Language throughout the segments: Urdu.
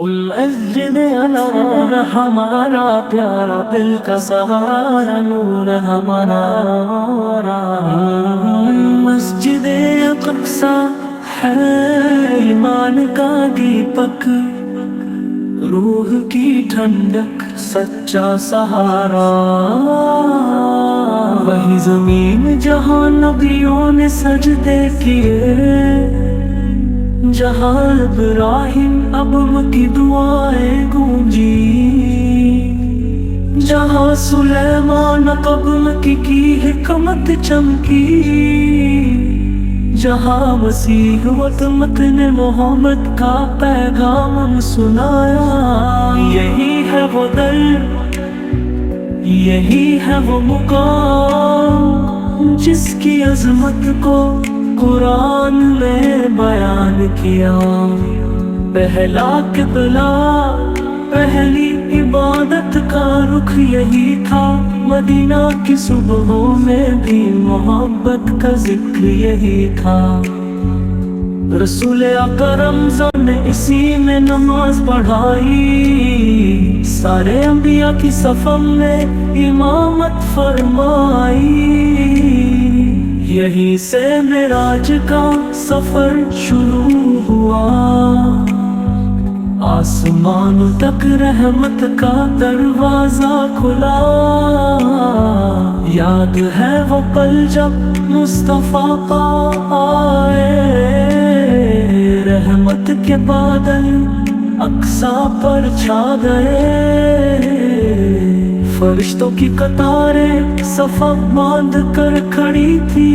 المسجد انوار ہمارا پیارا دل کا سہارا، نور ہمارا مسجد اقصی ہے ایمان کا دیپک، روح کی ٹھنڈک سچا سہارا، وہی زمین جہاں نبیوں نے سجدے کیے، جہاں ابراہیم ابم کی دعائیں گونجی، جہاں سلیمان قبم کی حکمت چمکی، جہاں مسیح وطمت نے محمد کا پیغام سنایا۔ یہی ہے وہ در، یہی ہے وہ مقام، جس کی عظمت کو قرآن نے بیان کیا۔ پہلا قبلہ، پہلی عبادت کا رخ یہی تھا، مدینہ کی صبحوں میں بھی محبت کا ذکر یہی تھا۔ رسول اکرم نے اسی میں نماز پڑھائی، سارے انبیاء کی صف میں امامت فرمائی۔ یہیں سے معراج کا سفر شروع ہوا، آسمان تک رحمت کا دروازہ کھلا۔ یاد ہے وہ پل جب مصطفیٰ آئے، رحمت کے بادل اقصی پر چھا گئے، فرشتوں کی قطاریں صف باندھ کر کھڑی تھی،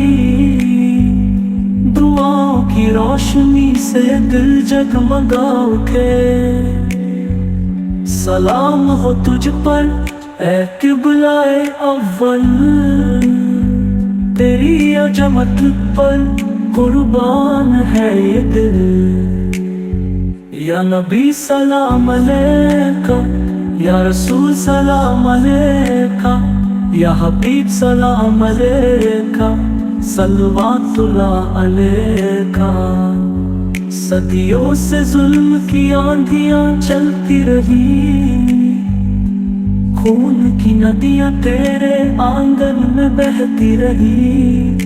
دعاؤں کی روشنی سے دل جگمگا اٹھے۔ سلام ہو تجھ پر اے قبلہ اول، تیری عظمت پر قربان ہے یہ دل۔ یا نبی سلام علیکہ، یا رسول سلام علیکہ، یا حبیب سلام علیکہ، صلوات اللہ علیکہ۔ صدیوں سے ظلم کی آندھیاں چلتی رہی، خون کی ندیاں تیرے آنگن میں بہتی رہی،